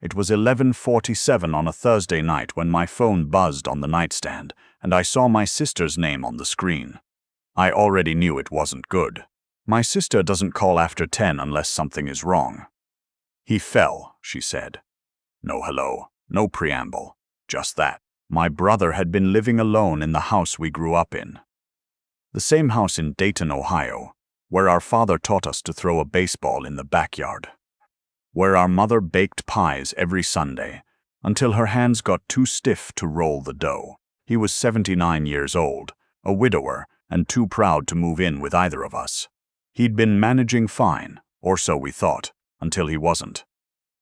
It was 11:47 on a Thursday night when my phone buzzed on the nightstand, and I saw my sister's name on the screen. I already knew it wasn't good. My sister doesn't call after 10 unless something is wrong. "He fell," she said. No hello, no preamble, just that. My brother had been living alone in the house we grew up in. The same house in Dayton, Ohio, where our father taught us to throw a baseball in the backyard. Where our mother baked pies every Sunday, until her hands got too stiff to roll the dough. He was 79 years old, a widower, and too proud to move in with either of us. He'd been managing fine, or so we thought, until he wasn't.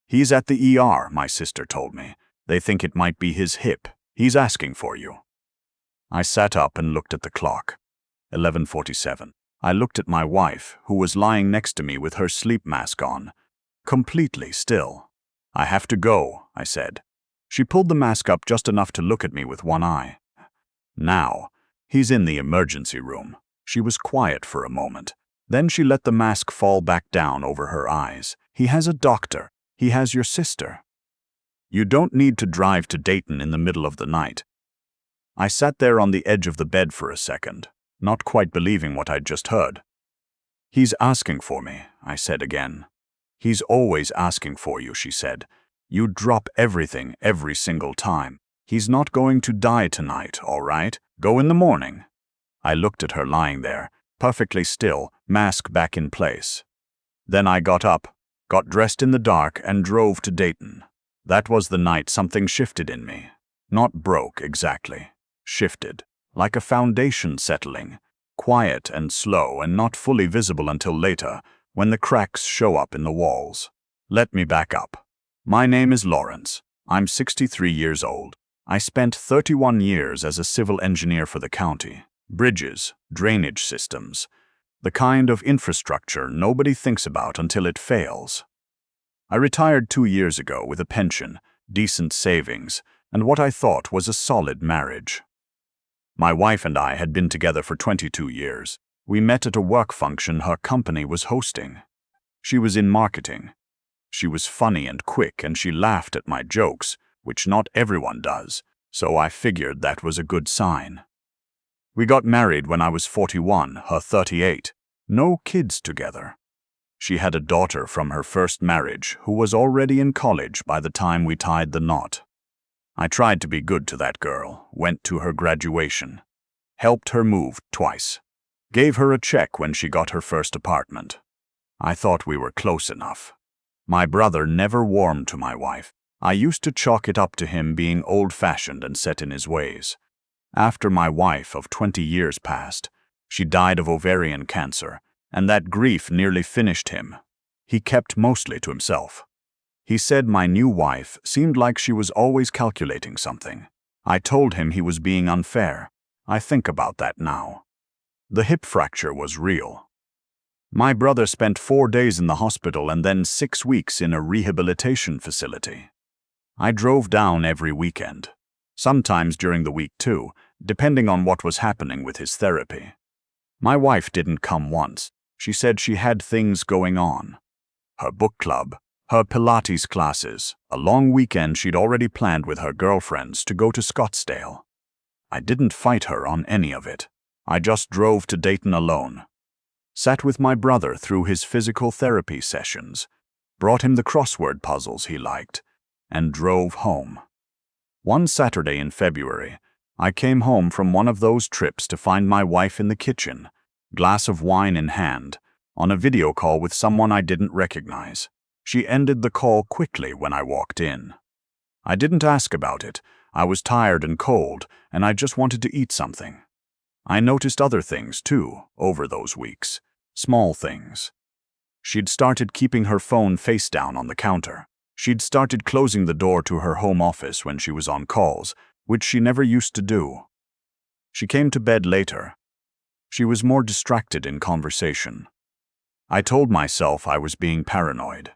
"He's at the ER, my sister told me. They think it might be his hip. He's asking for you." I sat up and looked at the clock. 11:47. I looked at my wife, who was lying next to me with her sleep mask on, completely still. "I have to go," I said. She pulled the mask up just enough to look at me with one eye. "Now, he's in the emergency room." She was quiet for a moment. Then she let the mask fall back down over her eyes. "He has a doctor. He has your sister. You don't need to drive to Dayton in the middle of the night." I sat there on the edge of the bed for a second, not quite believing what I'd just heard. "He's asking for me," I said again. "He's always asking for you," she said. "You drop everything every single time. He's not going to die tonight, all right? Go in the morning." I looked at her lying there, perfectly still, mask back in place. Then I got up, got dressed in the dark, and drove to Dayton. That was the night something shifted in me. Not broke exactly. Shifted. Like a foundation settling. Quiet and slow and not fully visible until later, when the cracks show up in the walls. Let me back up. My name is Lawrence. I'm 63 years old. I spent 31 years as a civil engineer for the county. Bridges, drainage systems. The kind of infrastructure nobody thinks about until it fails. I retired 2 years ago with a pension, decent savings, and what I thought was a solid marriage. My wife and I had been together for 22 years. We met at a work function her company was hosting. She was in marketing. She was funny and quick, and she laughed at my jokes, which not everyone does, so I figured that was a good sign. We got married when I was 41, her 38. No kids together. She had a daughter from her first marriage who was already in college by the time we tied the knot. I tried to be good to that girl, went to her graduation, helped her move twice, gave her a check when she got her first apartment. I thought we were close enough. My brother never warmed to my wife. I used to chalk it up to him being old-fashioned and set in his ways. After my wife of 20 years passed, she died of ovarian cancer, and that grief nearly finished him. He kept mostly to himself. He said my new wife seemed like she was always calculating something. I told him he was being unfair. I think about that now. The hip fracture was real. My brother spent 4 days in the hospital and then 6 weeks in a rehabilitation facility. I drove down every weekend, sometimes during the week too, depending on what was happening with his therapy. My wife didn't come once. She said she had things going on. Her book club, her Pilates classes, a long weekend she'd already planned with her girlfriends to go to Scottsdale. I didn't fight her on any of it. I just drove to Dayton alone. Sat with my brother through his physical therapy sessions, brought him the crossword puzzles he liked, and drove home. One Saturday in February, I came home from one of those trips to find my wife in the kitchen, glass of wine in hand, on a video call with someone I didn't recognize. She ended the call quickly when I walked in. I didn't ask about it. I was tired and cold, and I just wanted to eat something. I noticed other things, too, over those weeks. Small things. She'd started keeping her phone face down on the counter. She'd started closing the door to her home office when she was on calls, which she never used to do. She came to bed later. She was more distracted in conversation. I told myself I was being paranoid.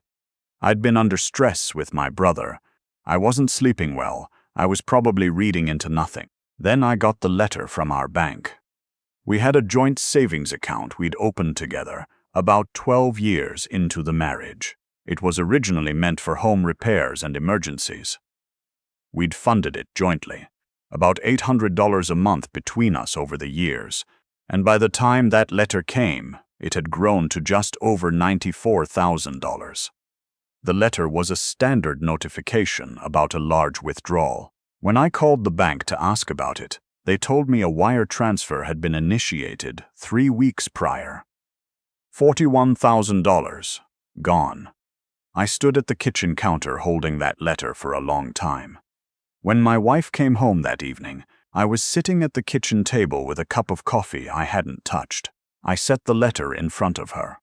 I'd been under stress with my brother. I wasn't sleeping well. I was probably reading into nothing. Then I got the letter from our bank. We had a joint savings account we'd opened together about 12 years into the marriage. It was originally meant for home repairs and emergencies. We'd funded it jointly, about $800 a month between us over the years, and by the time that letter came, it had grown to just over $94,000. The letter was a standard notification about a large withdrawal. When I called the bank to ask about it, they told me a wire transfer had been initiated 3 weeks prior. $41,000. Gone. I stood at the kitchen counter holding that letter for a long time. When my wife came home that evening, I was sitting at the kitchen table with a cup of coffee I hadn't touched. I set the letter in front of her.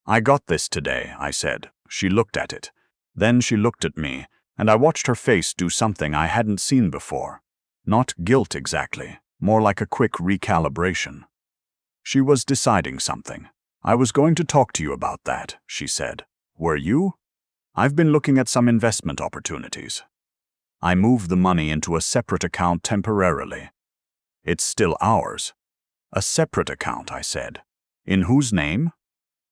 "I got this today," I said. She looked at it. Then she looked at me, and I watched her face do something I hadn't seen before. Not guilt exactly, more like a quick recalibration. She was deciding something. "I was going to talk to you about that," she said. "Were you?" "I've been looking at some investment opportunities." I moved the money into a separate account temporarily. "It's still ours." "A separate account," I said. "In whose name?"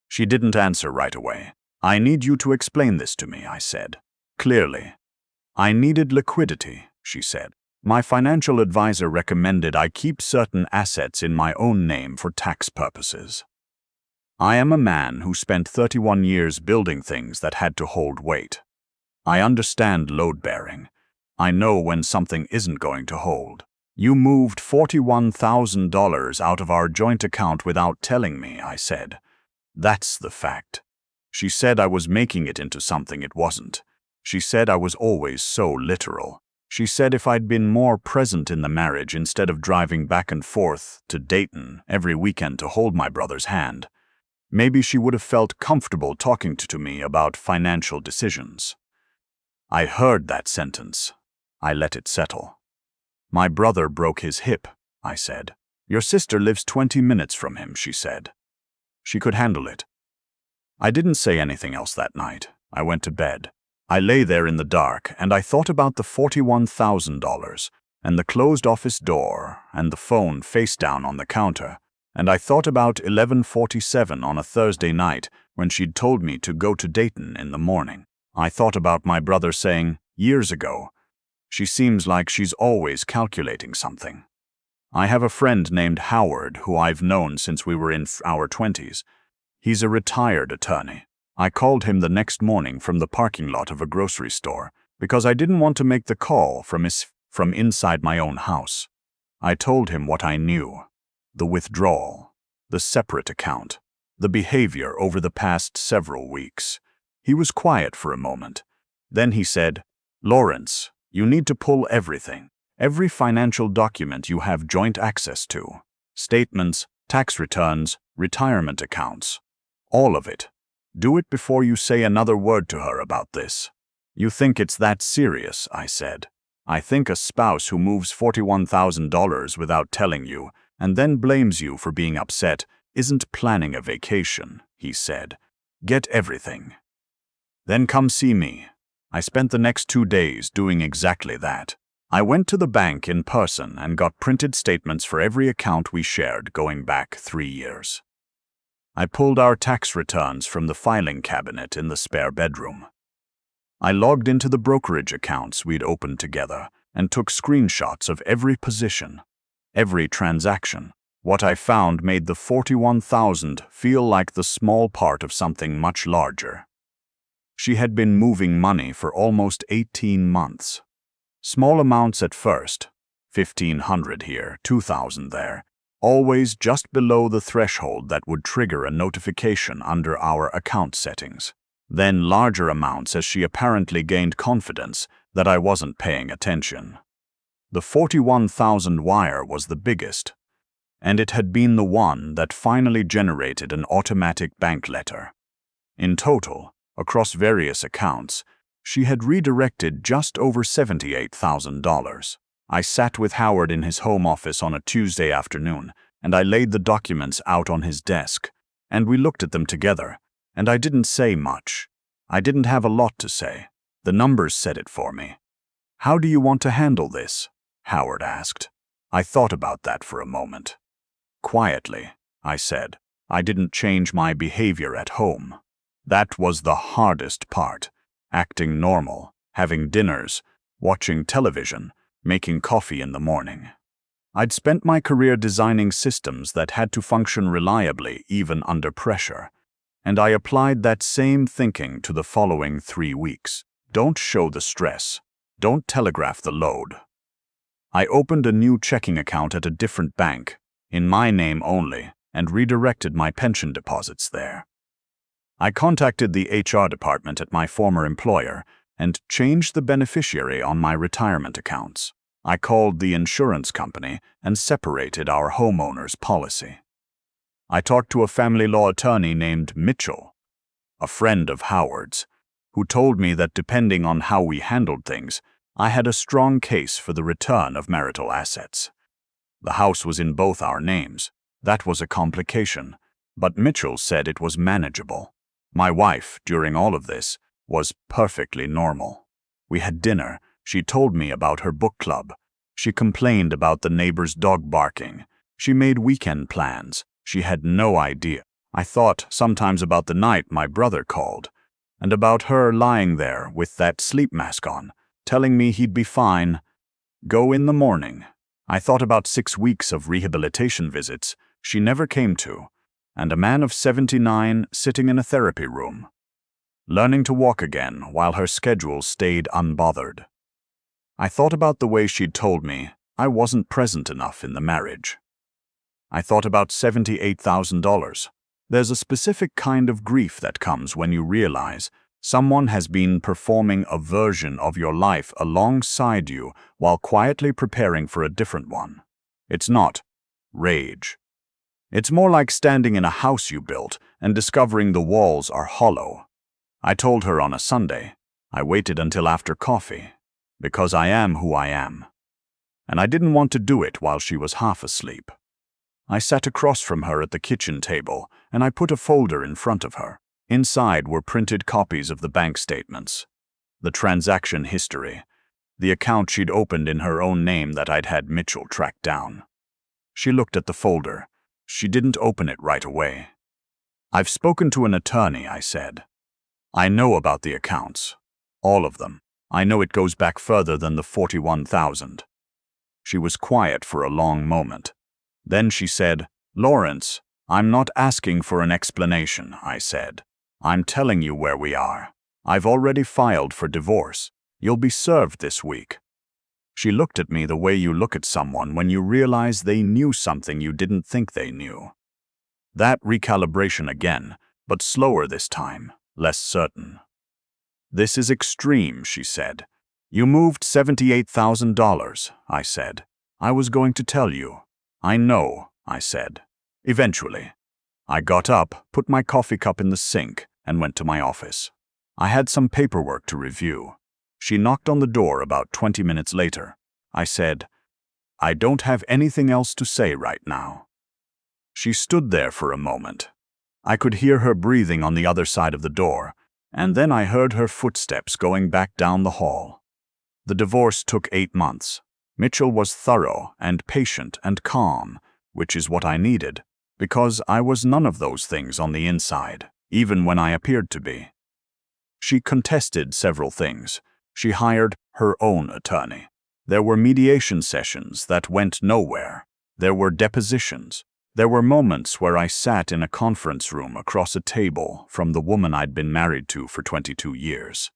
She didn't answer right away. "I need you to explain this to me," I said. Clearly. "I needed liquidity," she said. "My financial advisor recommended I keep certain assets in my own name for tax purposes. I am a man who spent 31 years building things that had to hold weight. I understand load-bearing. I know when something isn't going to hold. You moved $41,000 out of our joint account without telling me," I said. "That's the fact." She said I was making it into something it wasn't. She said I was always so literal. She said if I'd been more present in the marriage instead of driving back and forth to Dayton every weekend to hold my brother's hand, maybe she would have felt comfortable talking to me about financial decisions. I heard that sentence. I let it settle. "My brother broke his hip," I said. "Your sister lives 20 minutes from him," she said. She could handle it. I didn't say anything else that night. I went to bed. I lay there in the dark, and I thought about the $41,000, and the closed office door, and the phone face down on the counter, and I thought about 11:47 on a Thursday night when she'd told me to go to Dayton in the morning. I thought about my brother saying, years ago, "She seems like she's always calculating something." I have a friend named Howard who I've known since we were in our 20s. He's a retired attorney. I called him the next morning from the parking lot of a grocery store because I didn't want to make the call from inside my own house. I told him what I knew: the withdrawal, the separate account, the behavior over the past several weeks. He was quiet for a moment. Then he said, "Lawrence, you need to pull everything, every financial document you have joint access to, statements, tax returns, retirement accounts, all of it. Do it before you say another word to her about this." "You think it's that serious?" I said. "I think a spouse who moves $41,000 without telling you and then blames you for being upset isn't planning a vacation," he said. "Get everything. Then come see me." I spent the next 2 days doing exactly that. I went to the bank in person and got printed statements for every account we shared going back 3 years. I pulled our tax returns from the filing cabinet in the spare bedroom. I logged into the brokerage accounts we'd opened together and took screenshots of every position, every transaction. What I found made the $41,000 feel like the small part of something much larger. She had been moving money for almost 18 months. Small amounts at first, $1,500 here, $2,000 there, always just below the threshold that would trigger a notification under our account settings. Then larger amounts as she apparently gained confidence that I wasn't paying attention. The $41,000 wire was the biggest, and it had been the one that finally generated an automatic bank letter. In total, across various accounts, she had redirected just over $78,000. I sat with Howard in his home office on a Tuesday afternoon, and I laid the documents out on his desk, and we looked at them together, and I didn't say much. I didn't have a lot to say. The numbers said it for me. "How do you want to handle this?" Howard asked. I thought about that for a moment. "Quietly," I said. "I didn't change my behavior at home. That was the hardest part. Acting normal, having dinners, watching television, making coffee in the morning. I'd spent my career designing systems that had to function reliably even under pressure, and I applied that same thinking to the following 3 weeks. Don't show the stress. Don't telegraph the load. I opened a new checking account at a different bank, in my name only, and redirected my pension deposits there. I contacted the HR department at my former employer and changed the beneficiary on my retirement accounts. I called the insurance company and separated our homeowner's policy. I talked to a family law attorney named Mitchell, a friend of Howard's, who told me that depending on how we handled things, I had a strong case for the return of marital assets. The house was in both our names. That was a complication, but Mitchell said it was manageable. My wife, during all of this, was perfectly normal. We had dinner. She told me about her book club. She complained about the neighbor's dog barking. She made weekend plans. She had no idea. I thought sometimes about the night my brother called, and about her lying there with that sleep mask on, telling me he'd be fine. Go in the morning. I thought about 6 weeks of rehabilitation visits she never came to, and a man of 79 sitting in a therapy room, learning to walk again while her schedule stayed unbothered. I thought about the way she'd told me I wasn't present enough in the marriage. I thought about $78,000. There's a specific kind of grief that comes when you realize someone has been performing a version of your life alongside you while quietly preparing for a different one. It's not rage. It's more like standing in a house you built and discovering the walls are hollow. I told her on a Sunday. I waited until after coffee, because I am who I am. And I didn't want to do it while she was half asleep. I sat across from her at the kitchen table, and I put a folder in front of her. Inside were printed copies of the bank statements, the transaction history, the account she'd opened in her own name that I'd had Mitchell track down. She looked at the folder. She didn't open it right away. I've spoken to an attorney, I said. I know about the accounts. All of them. I know it goes back further than the 41,000. She was quiet for a long moment. Then she said, Lawrence, I'm not asking for an explanation, I said. I'm telling you where we are. I've already filed for divorce. You'll be served this week. She looked at me the way you look at someone when you realize they knew something you didn't think they knew. That recalibration again, but slower this time, less certain. This is extreme, she said. You moved $78,000, I said. I was going to tell you. I know, I said. Eventually. I got up, put my coffee cup in the sink, and went to my office. I had some paperwork to review. She knocked on the door about 20 minutes later. I said, I don't have anything else to say right now. She stood there for a moment. I could hear her breathing on the other side of the door, and then I heard her footsteps going back down the hall. The divorce took 8 months. Mitchell was thorough and patient and calm, which is what I needed, because I was none of those things on the inside, even when I appeared to be. She contested several things. She hired her own attorney. There were mediation sessions that went nowhere. There were depositions. There were moments where I sat in a conference room across a table from the woman I'd been married to for 22 years,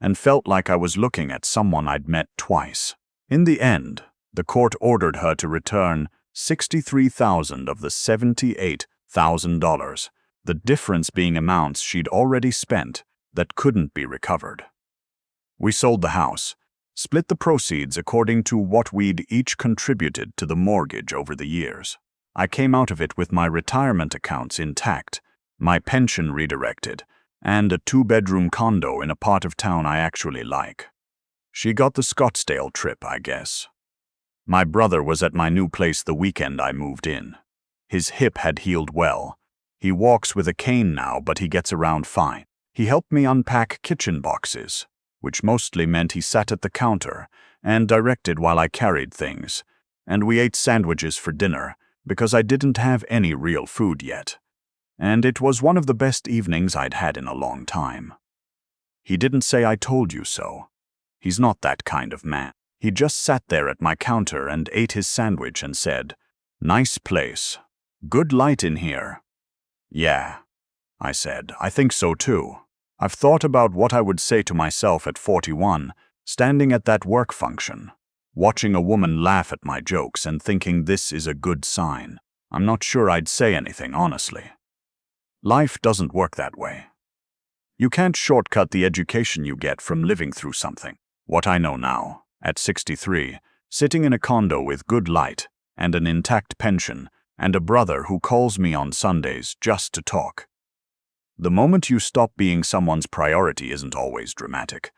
and felt like I was looking at someone I'd met twice. In the end, the court ordered her to return $63,000 of the $78,000, the difference being amounts she'd already spent that couldn't be recovered. We sold the house, split the proceeds according to what we'd each contributed to the mortgage over the years. I came out of it with my retirement accounts intact, my pension redirected, and a 2-bedroom condo in a part of town I actually like. She got the Scottsdale trip, I guess. My brother was at my new place the weekend I moved in. His hip had healed well. He walks with a cane now, but he gets around fine. He helped me unpack kitchen boxes, which mostly meant he sat at the counter and directed while I carried things, and we ate sandwiches for dinner because I didn't have any real food yet. and it was one of the best evenings I'd had in a long time. He didn't say I told you so. He's not that kind of man. He just sat there at my counter and ate his sandwich and said, "Nice place. Good light in here." "Yeah," I said, "I think so too. I've thought about what I would say to myself at 41, standing at that work function, watching a woman laugh at my jokes and thinking this is a good sign. I'm not sure I'd say anything, honestly. Life doesn't work that way. You can't shortcut the education you get from living through something. What I know now, at 63, sitting in a condo with good light and an intact pension and a brother who calls me on Sundays just to talk. The moment you stop being someone's priority isn't always dramatic.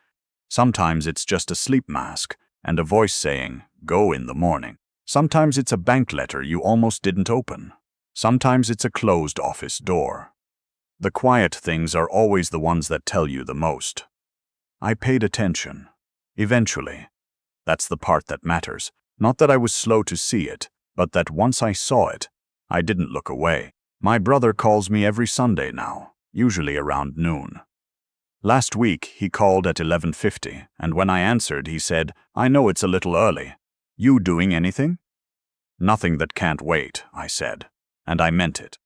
Sometimes it's just a sleep mask and a voice saying, "Go in the morning." Sometimes it's a bank letter you almost didn't open. Sometimes it's a closed office door. The quiet things are always the ones that tell you the most. I paid attention. Eventually. That's the part that matters. Not that I was slow to see it, but that once I saw it, I didn't look away. My brother calls me every Sunday now, usually around noon. Last week, he called at 11:50, and when I answered, he said, "I know it's a little early. You doing anything?" "Nothing that can't wait," I said, and I meant it.